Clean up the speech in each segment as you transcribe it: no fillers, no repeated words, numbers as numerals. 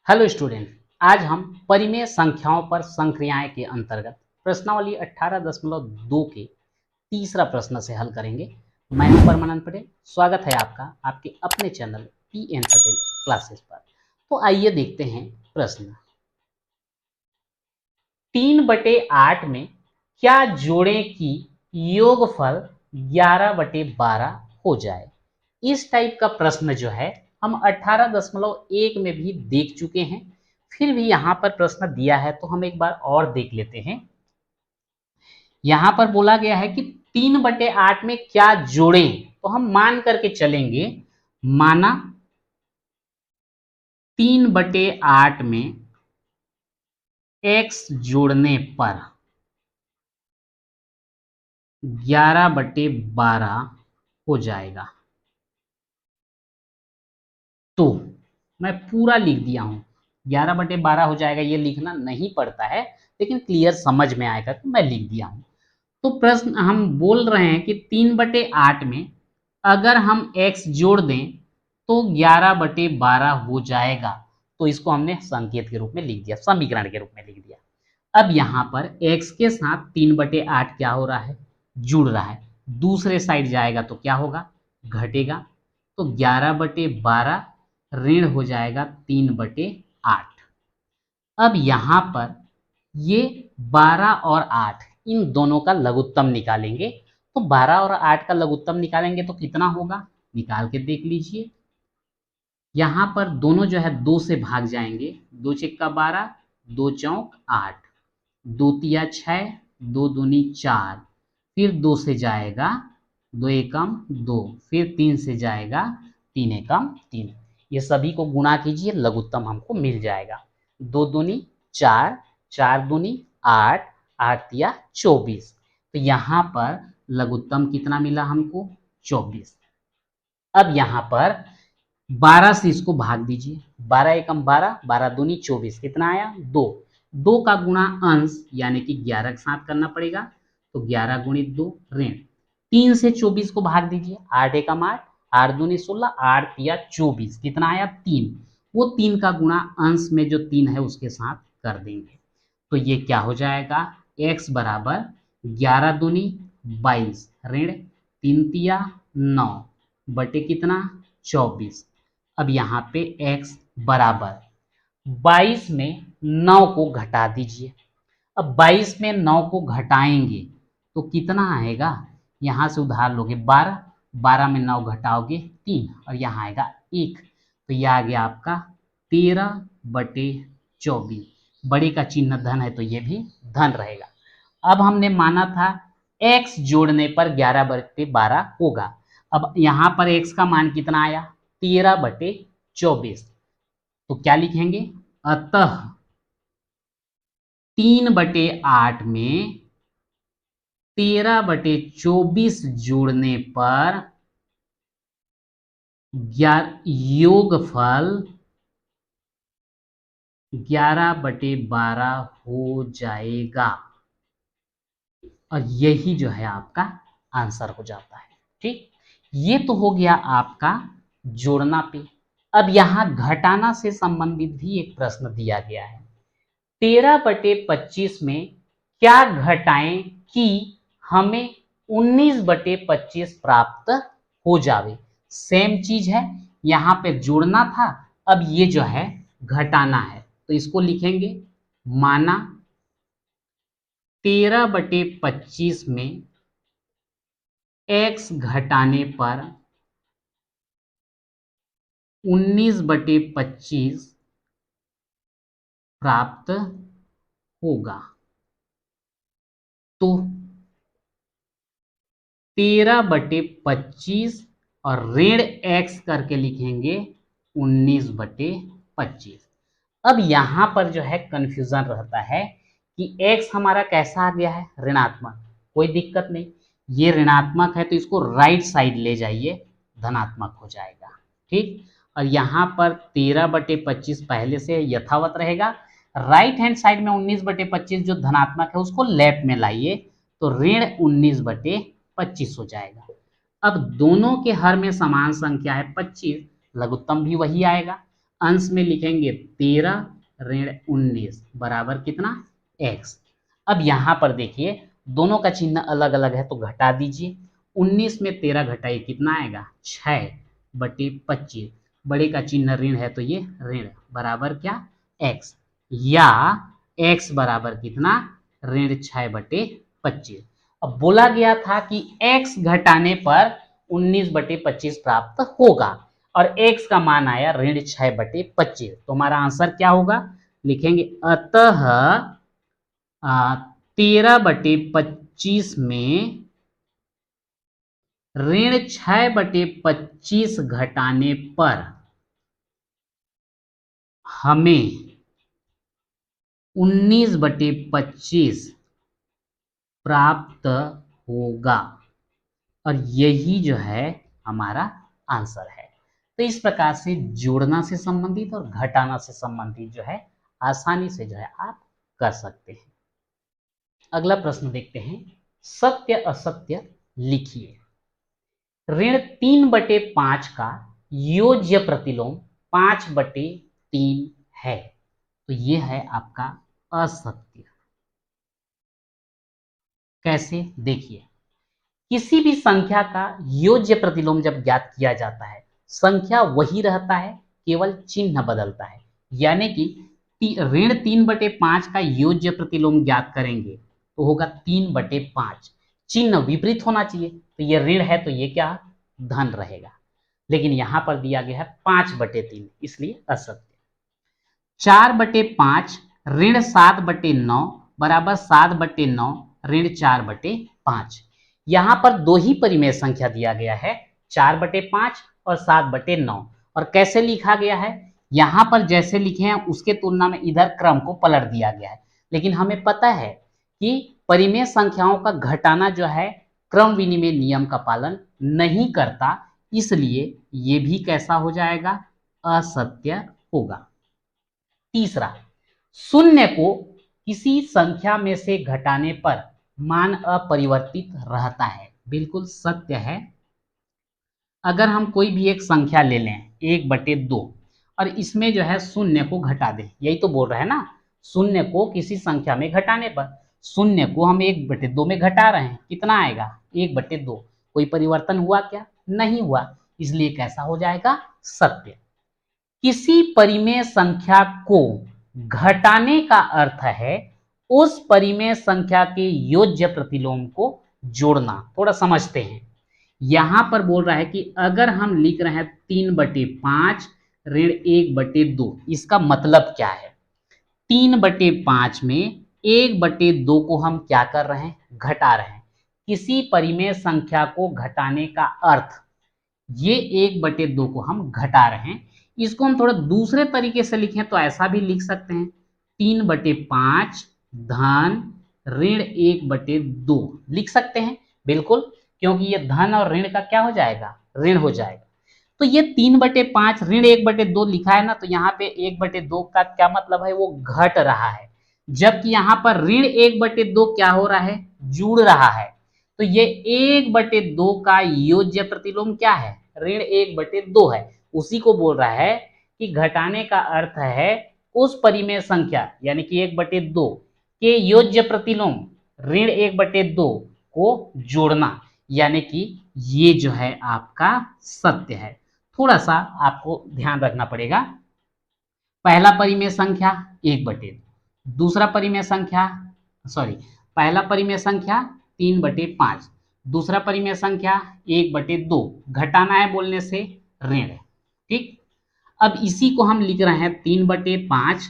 Hello student. आज हम परिमेय संख्याओं पर संक्रियाएं के अंतर्गत प्रश्नावली 18.2 के तीसरा प्रश्न से हल करेंगे। मैं हूं परमानंद पटेल। स्वागत है आपका आपके अपने चैनल पी.एन. पटेल क्लासेस पर। तो आइए देखते हैं प्रश्न। 3/8 में क्या जोड़ें कि योगफल 11/12 हो जाए। इस टाइप का प्रश्न जो है हम 18.1 में भी देख चुके हैं, फिर भी यहां पर प्रश्न दिया है तो हम एक बार और देख लेते हैं। यहां पर बोला गया है कि 3/8 में क्या जोड़ें, तो हम मान करके चलेंगे। माना 3/8 में x जोड़ने पर 11/12 हो जाएगा। तो मैं पूरा लिख दिया हूं, 11/12 हो जाएगा। ये लिखना नहीं पड़ता है, लेकिन क्लियर समझ में आएगा तो मैं लिख दिया हूं। तो प्रश्न हम बोल रहे हैं कि 3/8 में अगर हम x जोड़ दें तो 11/12 हो जाएगा। तो इसको हमने संकेत के रूप में लिख दिया, समीकरण के रूप में लिख दिया। अब यहां पर x के साथ 3/8 क्या हो रहा है, जुड़ रहा है। दूसरे साइड जाएगा तो क्या होगा, घटेगा। तो 11/12 ऋण हो जाएगा 3/8। अब यहां पर ये 12 और 8 इन दोनों का लघुत्तम निकालेंगे। तो 12 और 8 का लघुत्तम निकालेंगे तो कितना होगा, निकाल के देख लीजिए। यहां पर दोनों जो है 2 से भाग जाएंगे। 2 छक्का 12, 2 चौक 8, 2 तिया 6, 2 दूनी 4, फिर 2 से जाएगा 2 एकम 2, फिर 3 से जाएगा 3 एकम 3। ये सभी को गुणा कीजिए, लघुत्तम हमको मिल जाएगा। 2 दूनी 4, 4 दूनी 8, 8 तिया 24। तो यहाँ पर लघुत्तम कितना मिला हमको, 24। अब यहाँ पर 12 से इसको भाग दीजिए। 12 एकम 12, 12 दूनी 24, कितना आया 2। 2 का गुणा अंश यानी कि 11 के साथ करना पड़ेगा। तो 11 गुणित 2 ऋण। 3 से 24 को भाग दीजिए। 8 एकम 8, 8 दूनी 16, 8 तिया 24, कितना आया 3। वो 3 का गुणा अंश में जो 3 है उसके साथ कर देंगे। तो ये क्या हो जाएगा, x बराबर 11 दूनी 22 ऋण 3 तिया 9 बटे कितना 24। अब यहाँ पे x बराबर 22 में 9 को घटा दीजिए। अब 22 में 9 को घटाएंगे तो कितना आएगा, यहाँ से उधार लोगे 12, 12 में 9 घटाओगे 3 और यहाँ आएगा 1। तो यह आ गया आपका 13/24। बड़े का चिन्ह धन है तो ये भी धन रहेगा। अब हमने माना था x जोड़ने पर 11/12 होगा। अब यहाँ पर x का मान कितना आया, 13/24। तो क्या लिखेंगे, अतः 3/8 में 13/24 जोड़ने पर योगफल 11/12 हो जाएगा। और यही जो है आपका आंसर हो जाता है। ठीक, ये तो हो गया आपका जोड़ना पे। अब यहां घटाना से संबंधित भी एक प्रश्न दिया गया है। 13/25 में क्या घटाएं कि हमें 19/25 प्राप्त हो जावे। सेम चीज है, यहां पे जोड़ना था, अब ये जो है घटाना है। तो इसको लिखेंगे, माना 13/25 में x घटाने पर 19/25 प्राप्त होगा। तो 13/25 और ऋण x करके लिखेंगे 19/25। अब यहां पर जो है कंफ्यूजन रहता है कि x हमारा कैसा आ गया है, ऋणात्मक। कोई दिक्कत नहीं, ये ऋणात्मक है तो इसको राइट साइड ले जाइए, धनात्मक हो जाएगा। ठीक, और यहाँ पर 13/25 पहले से यथावत रहेगा। राइट हैंड साइड में 19/25 जो धनात्मक है उसको लेफ्ट में लाइए, तो ऋण 19/25 हो जाएगा। अब दोनों के हर में समान संख्या है 25, लघुत्तम भी वही आएगा। अंश में लिखेंगे 13 ऋण 19 बराबर कितना x। अब यहाँ पर देखिए दोनों का चिन्ह अलग अलग है तो घटा दीजिए। 19 में 13 घटाइए कितना आएगा 6/25। बड़े का चिन्ह ऋण है तो ये ऋण बराबर क्या x, या x बराबर कितना ऋण 6/25। अब बोला गया था कि x घटाने पर 19/25 प्राप्त होगा और x का मान आया ऋण 6/25। तो हमारा आंसर क्या होगा, लिखेंगे अतः 13/25 में ऋण 6/25 घटाने पर हमें 19/25 प्राप्त होगा और यही जो है हमारा आंसर है। तो इस प्रकार से जोड़ना से संबंधित और घटाना से संबंधित जो है आसानी से जो है आप कर सकते हैं। अगला प्रश्न देखते हैं, सत्य असत्य लिखिए। ऋण 3/5 का योज्य प्रतिलोम 5/3 है, तो ये है आपका असत्य। कैसे, देखिए किसी भी संख्या का योज्य प्रतिलोम जब ज्ञात किया जाता है संख्या वही रहता है, केवल चिन्ह बदलता है। यानी कि ऋण 3/5 का योज्य प्रतिलोम ज्ञात करेंगे तो होगा 3/5, चिन्ह विपरीत होना चाहिए, तो ये ऋण है तो ये क्या धन रहेगा, लेकिन यहां पर दिया गया है 5/3 इसलिए असत्य। 4/5 ऋण 7/9 बराबर 7/9 ऋण 4/5। यहां पर दो ही परिमेय संख्या दिया गया है 4/5 और 7/9, और कैसे लिखा गया है, यहां पर जैसे लिखे हैं उसके तुलना में इधर क्रम को पलट दिया गया है। लेकिन हमें पता है कि परिमेय संख्याओं का घटाना जो है क्रम विनिमय नियम का पालन नहीं करता, इसलिए ये भी कैसा हो जाएगा, असत्य होगा। तीसरा, शून्य को किसी संख्या में से घटाने पर मान अपरिवर्तित रहता है, बिल्कुल सत्य है। अगर हम कोई भी एक संख्या ले लें 1/2 और इसमें जो है शून्य को घटा दें, यही तो बोल रहे हैं ना, शून्य को किसी संख्या में घटाने पर, शून्य को हम 1/2 में घटा रहे हैं, कितना आएगा 1/2। कोई परिवर्तन हुआ क्या, नहीं हुआ, इसलिए कैसा हो जाएगा, सत्य। किसी परिमेय संख्या को घटाने का अर्थ है उस परिमेय संख्या के योज्य प्रतिलोम को जोड़ना। थोड़ा समझते हैं, यहां पर बोल रहा है कि अगर हम लिख रहे हैं 3/5 ऋण 1/2, इसका मतलब क्या है, 3/5 में 1/2 को हम क्या कर रहे हैं, घटा रहे हैं। किसी परिमेय संख्या को घटाने का अर्थ ये 1/2 को हम घटा रहे हैं। इसको हम थोड़ा दूसरे तरीके से लिखें तो ऐसा भी लिख सकते हैं, 3/5 धन ऋण 1/2 लिख सकते हैं, बिल्कुल, क्योंकि ये धन और ऋण का क्या हो जाएगा, ऋण हो जाएगा। तो ये 3/5 ऋण 1/2 लिखा है ना, तो यहाँ पे 1/2 का क्या मतलब है, वो घट रहा है, जबकि यहाँ पर ऋण 1/2 क्या हो रहा है, जुड़ रहा है। तो ये 1/2 का योज्य प्रतिलोम क्या है, ऋण 1/2 है। उसी को बोल रहा है कि घटाने का अर्थ है उस परिमेय संख्या यानी कि 1/2 के योज्य प्रतिलोम ऋण 1/2 को जोड़ना, यानी कि ये जो है आपका सत्य है। थोड़ा सा आपको ध्यान रखना पड़ेगा, पहला परिमेय संख्या 1/2, दूसरा परिमेय संख्या पहला परिमेय संख्या 3/5, दूसरा परिमेय संख्या 1/2, घटाना है बोलने से ऋण, ठीक। अब इसी को हम लिख रहे हैं 3/5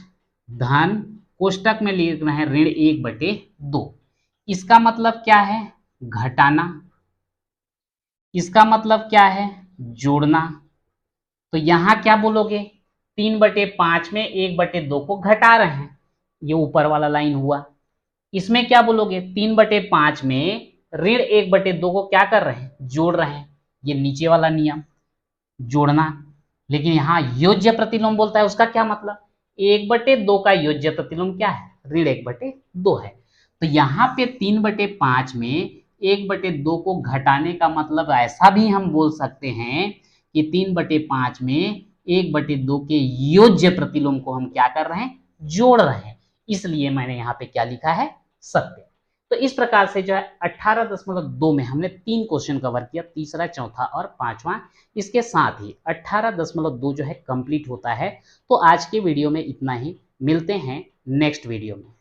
धन कोष्टक में लिख रहे हैं ऋण 1/2। इसका मतलब क्या है, घटाना, इसका मतलब क्या है, जोड़ना। तो यहां क्या बोलोगे, 3/5 में 1/2 को घटा रहे हैं, ये ऊपर वाला लाइन हुआ। इसमें क्या बोलोगे, 3/5 में ऋण 1/2 को क्या कर रहे हैं, जोड़ रहे हैं, ये नीचे वाला नियम जोड़ना। लेकिन यहाँ योज्य प्रतिलोम बोलता है, उसका क्या मतलब, 1/2 का योज्य प्रतिलोम क्या है, ऋण 1/2 है। तो यहाँ पे 3/5 में 1/2 को घटाने का मतलब ऐसा भी हम बोल सकते हैं कि 3/5 में 1/2 के योज्य प्रतिलोम को हम क्या कर रहे हैं, जोड़ रहे हैं, इसलिए मैंने यहाँ पे क्या लिखा है, सत्य। तो इस प्रकार से जो है 18.2 में हमने 3 क्वेश्चन कवर किया, तीसरा, चौथा और पांचवा। इसके साथ ही 18.2 जो है कंप्लीट होता है। तो आज के वीडियो में इतना ही, मिलते हैं नेक्स्ट वीडियो में।